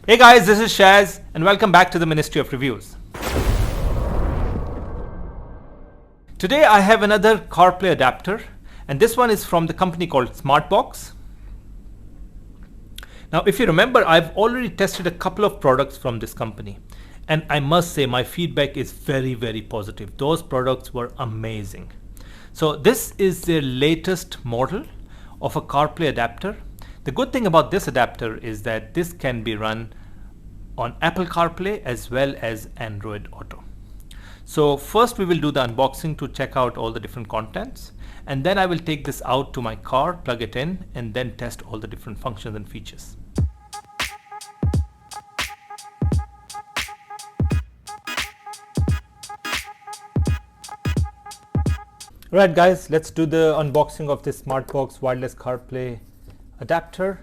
Hey guys, this is Schaz and welcome back to the Ministry of Reviews. Today I have another CarPlay adapter, and this one is from the company called Smartbox. Now if you remember, I've already tested a couple of products from this company, and I must say my feedback is very positive. Those products were amazing. So this is their latest model of a CarPlay adapter. The good thing about this adapter is that this can be run on Apple CarPlay as well as Android Auto. So first we will do the unboxing to check out all the different contents, and then I will take this out to my car, plug it in, and then test all the different functions and features. Alright guys, let's do the unboxing of this Smartbox Wireless CarPlay adapter.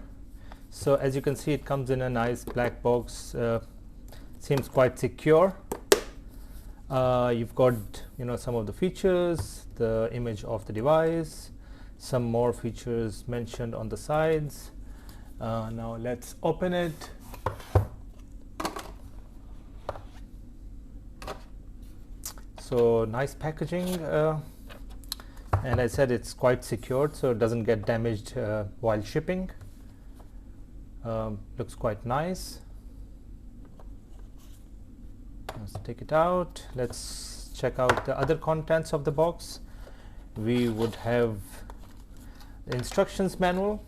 So as you can see, it comes in a nice black box. Seems quite secure. You've got some of the features, the image of the device, some more features mentioned on the sides. Now let's open it. So nice packaging, and I said it's quite secured, so it doesn't get damaged while shipping. Looks quite nice. Let's take it out. Let's check out the other contents of the box. We would have the instructions manual.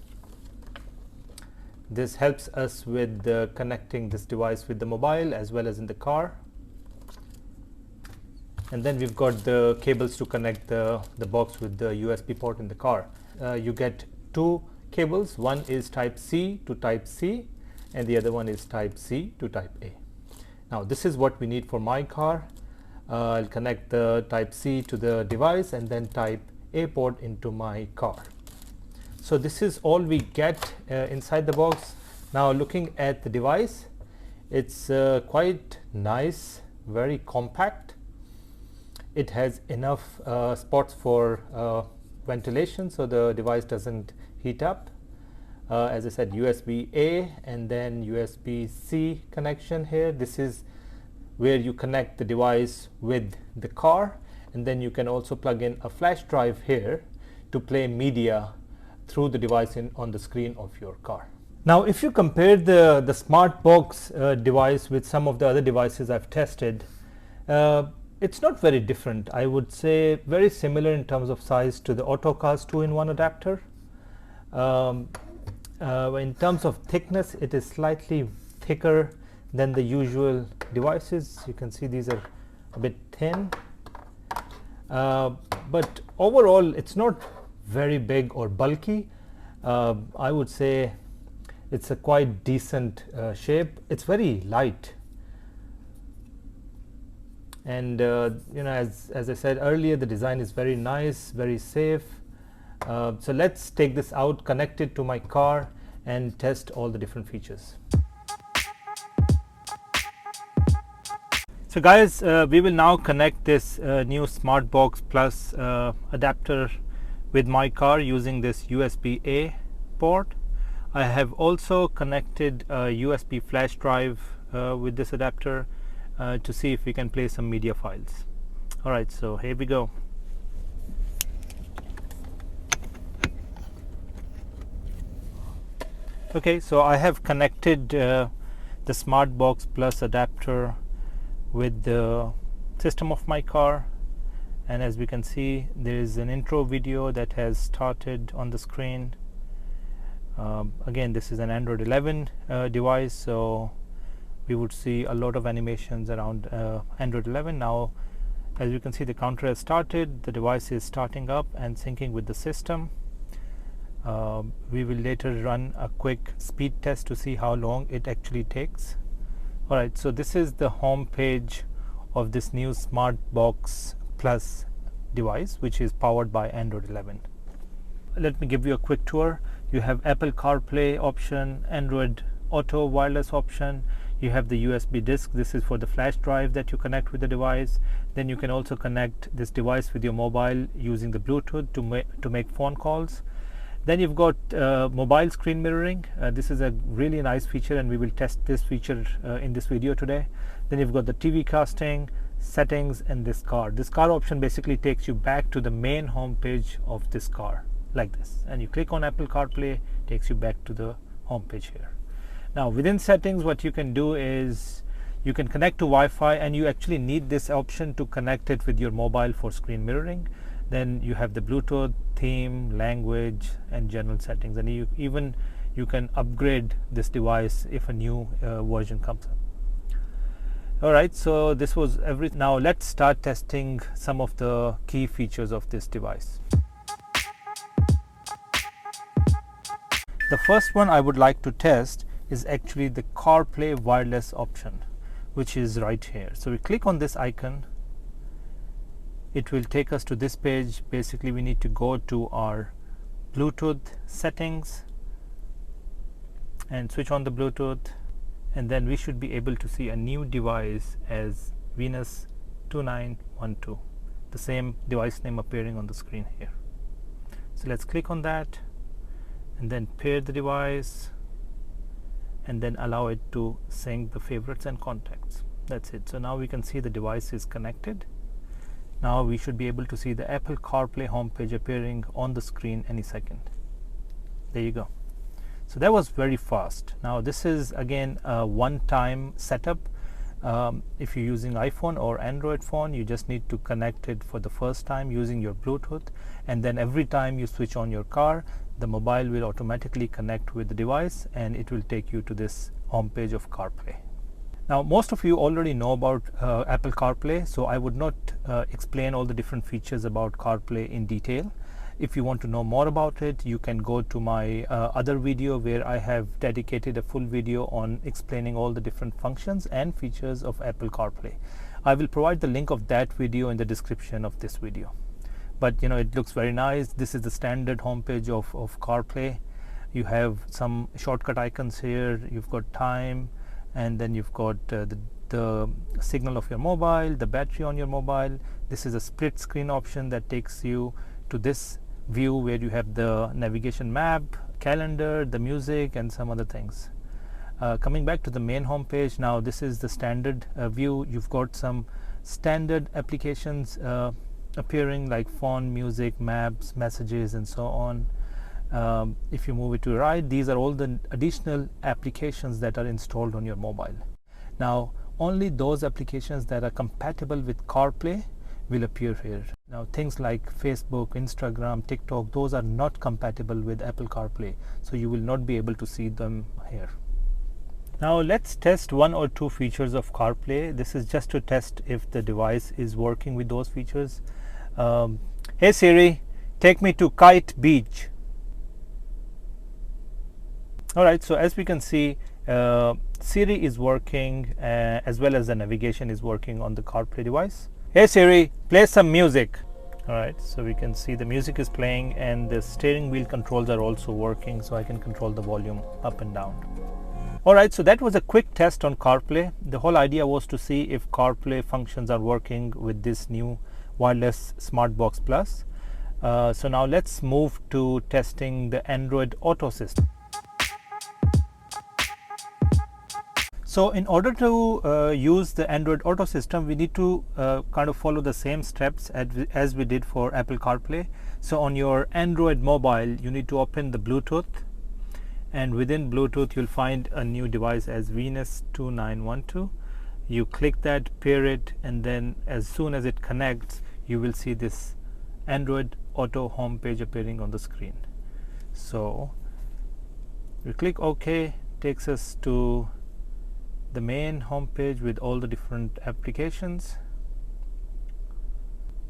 This helps us with connecting this device with the mobile as well as in the car. And then we've got the cables to connect the box with the USB port in the car. You get two cables. One is type C to type C, and the other one is type C to type A. Now this is what we need for my car. I'll connect the type C to the device and then type A port into my car. So this is all we get inside the box. Now looking at the device, it's quite nice, very compact. It has enough spots for ventilation, so the device doesn't heat up. As I said, USB A and then USB C connection here. This is where you connect the device with the car, and then you can also plug in a flash drive here to play media through the device on the screen of your car. Now if you compare the Smartbox device with some of the other devices I've tested, it's not very different. I would say very similar in terms of size to the AutoCast 2-in-1 adapter. In terms of thickness, it is slightly thicker than the usual devices. You can see these are a bit thin, but overall it's not very big or bulky. I would say it's a quite decent shape. It's very light, and as I said earlier, the design is very nice, very safe. So let's take this out, connect it to my car, and test all the different features. So guys, we will now connect this new Smartbox Plus adapter with my car using this USB A port. I have also connected a USB flash drive with this adapter to see if we can play some media files. Alright, so here we go. Okay, so I have connected the Smartbox Plus adapter with the system of my car, and as we can see, there is an intro video that has started on the screen. Again, this is an Android 11 device, so we would see a lot of animations around Android 11. Now as you can see, the counter has started, the device is starting up and syncing with the system. We will later run a quick speed test to see how long it actually takes. Alright, so this is the home page of this new Smartbox Plus device, which is powered by Android 11. Let me give you a quick tour. You have Apple CarPlay option, Android Auto wireless option. You have the USB disk. This is for the flash drive that you connect with the device. Then you can also connect this device with your mobile using the Bluetooth to make phone calls. Then you've got mobile screen mirroring. This is a really nice feature, and we will test this feature in this video today. Then you've got the TV casting, settings, and this car. This car option basically takes you back to the main home page of this car, like this. And you click on Apple CarPlay, takes you back to the home page here. Now within settings, what you can do is you can connect to Wi-Fi, and you actually need this option to connect it with your mobile for screen mirroring. Then you have the Bluetooth, theme, language, and general settings, and you can upgrade this device if a new version comes up. Alright, so this was everything. Now let's start testing some of the key features of this device. The first one I would like to test is actually the CarPlay wireless option, which is right here. So we click on this icon, it will take us to this page. Basically we need to go to our Bluetooth settings and switch on the Bluetooth, and then we should be able to see a new device as Venus 2912, the same device name appearing on the screen here. So let's click on that and then pair the device, and then allow it to sync the favorites and contacts. That's it. So now we can see the device is connected. Now we should be able to see the Apple CarPlay homepage appearing on the screen any second. There you go. So that was very fast. Now this is again a one-time setup. If you're using iPhone or Android phone, you just need to connect it for the first time using your Bluetooth, and then every time you switch on your car, the mobile will automatically connect with the device, and it will take you to this homepage of CarPlay. Now most of you already know about Apple CarPlay, so I would not explain all the different features about CarPlay in detail. If you want to know more about it, you can go to my other video where I have dedicated a full video on explaining all the different functions and features of Apple CarPlay. I will provide the link of that video in the description of this video. But you know, it looks very nice. This is the standard homepage of CarPlay. You have some shortcut icons here. You've got time, and then you've got the signal of your mobile, the battery on your mobile. This is a split screen option that takes you to this view where you have the navigation map, calendar, the music, and some other things. Coming back to the main home page, now this is the standard view. You've got some standard applications appearing like phone, music, maps, messages, and so on. If you move it to the right, these are all the additional applications that are installed on your mobile. Now only those applications that are compatible with CarPlay will appear here. Now things like Facebook, Instagram, TikTok, those are not compatible with Apple CarPlay, so you will not be able to see them here. Now let's test one or two features of CarPlay. This is just to test if the device is working with those features. Hey Siri, take me to Kite Beach. Alright, so as we can see, Siri is working as well as the navigation is working on the CarPlay device. Hey Siri, play some music. Alright, so we can see the music is playing, and the steering wheel controls are also working, so I can control the volume up and down. Alright, so that was a quick test on CarPlay. The whole idea was to see if CarPlay functions are working with this new wireless SmartBox Plus. So now let's move to testing the AndroidAuto system. So in order to use the AndroidAuto system, we need to kind of follow the same steps as we did for Apple CarPlay. So on your Android mobile, you need to open the Bluetooth, and within Bluetooth you'll find a new device as Venus 2912. You click that, pair it, and then as soon as it connects, you will see this AndroidAuto home page appearing on the screen. So we click OK, takes us to the main home page with all the different applications.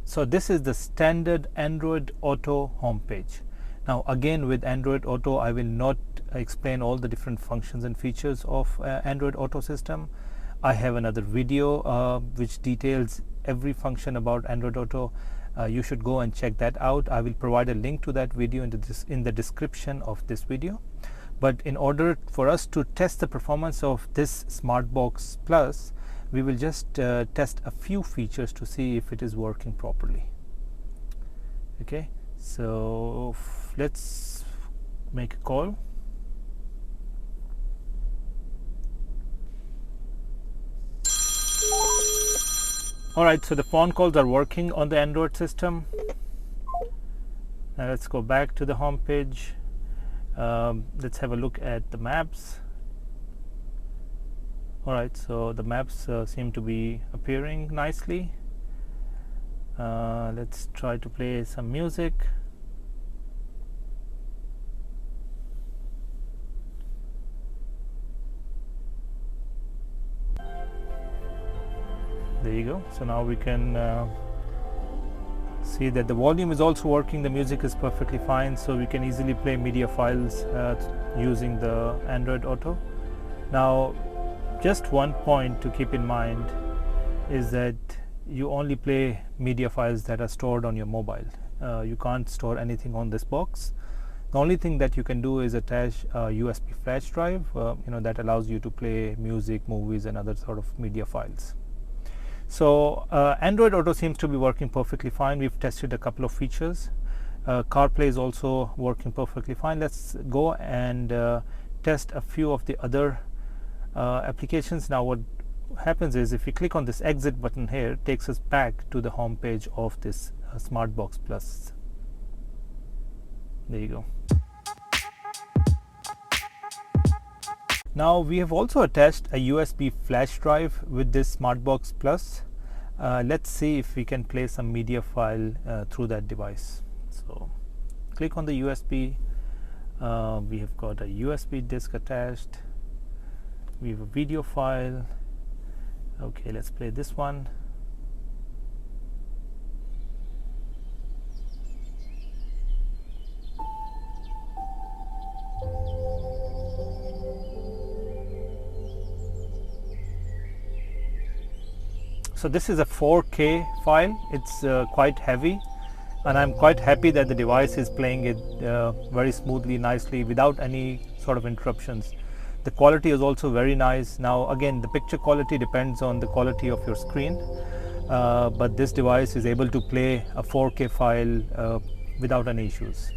So this is the standard AndroidAuto home page. Now again, with AndroidAuto, I will not explain all the different functions and features of AndroidAuto system. I have another video which details every function about AndroidAuto. You should go and check that out. I will provide a link to that video in the description of this video. But in order for us to test the performance of this SmartBox Plus, we will just test a few features to see if it is working properly. Okay, so let's make a call. Alright, so the phone calls are working on the Android system. Now let's go back to the home page. Let's have a look at the maps. Alright, so the maps seem to be appearing nicely. Let's try to play some music. There you go. So now we can see that the volume is also working, the music is perfectly fine, so we can easily play media files using the AndroidAuto. Now just one point to keep in mind is that you only play media files that are stored on your mobile. You can't store anything on this box. The only thing that you can do is attach a USB flash drive, that allows you to play music, movies and other sort of media files. So AndroidAuto seems to be working perfectly fine. We've tested a couple of features. CarPlay is also working perfectly fine. Let's go and test a few of the other applications. Now what happens is, if you click on this exit button here, it takes us back to the home page of this SmartBox Plus. There you go. Now we have also attached a USB flash drive with this SmartBox Plus. Let's see if we can play some media file through that device. So click on the USB. We have got a USB disk attached. We have a video file. Okay, let's play this one. So this is a 4K file. It's quite heavy, and I'm quite happy that the device is playing it very smoothly, nicely, without any sort of interruptions. The quality is also very nice. Now again, the picture quality depends on the quality of your screen, but this device is able to play a 4K file without any issues.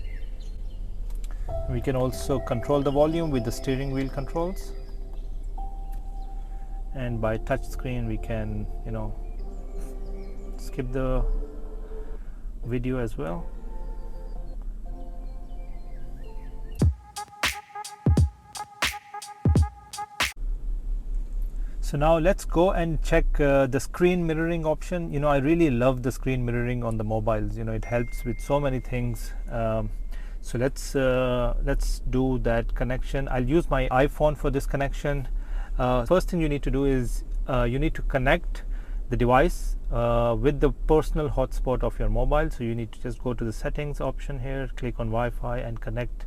We can also control the volume with the steering wheel controls, and by touch screen we can skip the video as well. So now let's go and check the screen mirroring option. I really love the screen mirroring on the mobiles. It helps with so many things. So let's do that connection. I'll use my iPhone for this connection. First thing you need to do is you need to connect the device with the personal hotspot of your mobile. So you need to just go to the settings option here, click on Wi-Fi and connect.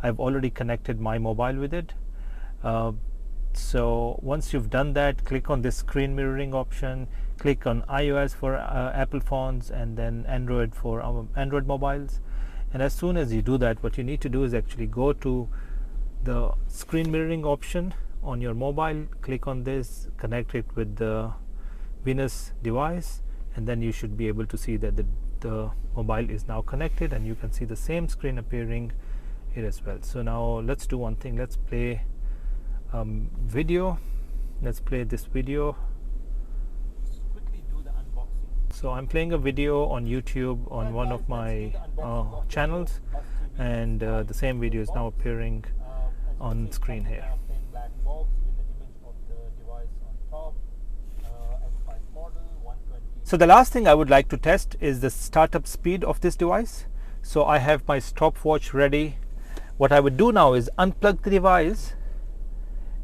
I've already connected my mobile with it. So once you've done that, click on this screen mirroring option, click on iOS for Apple phones, and then Android for Android mobiles. And as soon as you do that, what you need to do is actually go to the screen mirroring option on your mobile, click on this, connect it with the Venus device, and then you should be able to see that the mobile is now connected, and you can see the same screen appearing here as well. So now let's do one thing. Let's play video. Let's play this video. Quickly do the unboxing. So I'm playing a video on YouTube on one of my channels, and the same video is now appearing on screen here. Black box with the image of the device on top. S5 model 120. So the last thing I would like to test is the startup speed of this device. So I have my stopwatch ready. What I would do now is unplug the device,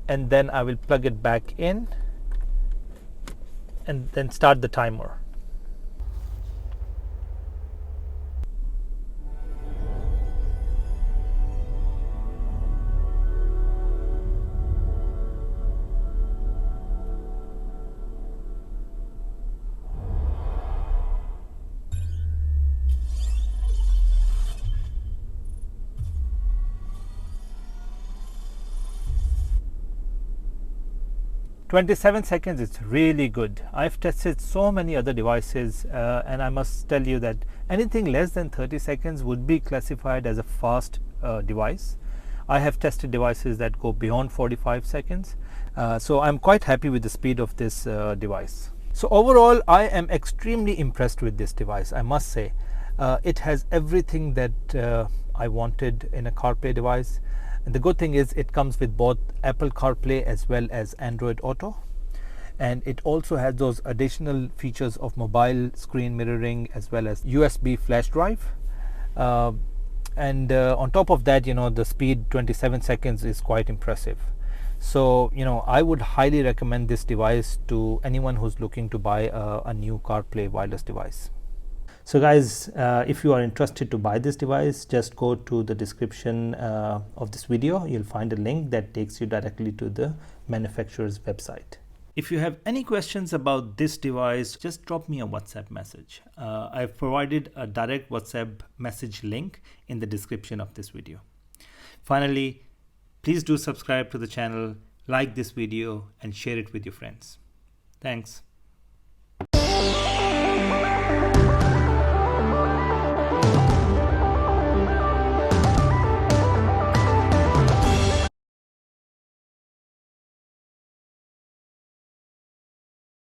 and then I will plug it back in and then start the timer. "27 seconds is really good. I've tested so many other devices, and I must tell you that anything less than 30 seconds would be classified as a fast device. I have tested devices that go beyond 45 seconds. So I'm quite happy with the speed of this device. So overall, I am extremely impressed with this device, I must say. It has everything that I wanted in a CarPlay device. And the good thing is it comes with both Apple CarPlay as well as Android Auto. And it also has those additional features of mobile screen mirroring as well as USB Flashdrive. And on top of that, the speed 27 seconds is quite impressive. So I would highly recommend this device to anyone who's looking to buy a new CarPlay wireless device. So guys, if you are interested to buy this device, just go to the description of this video. You'll find a link that takes you directly to the manufacturer's website. If you have any questions about this device, just drop me a WhatsApp message. I've provided a direct WhatsApp message link in the description of this video. Finally, please do subscribe to the channel, like this video, and share it with your friends. Thanks.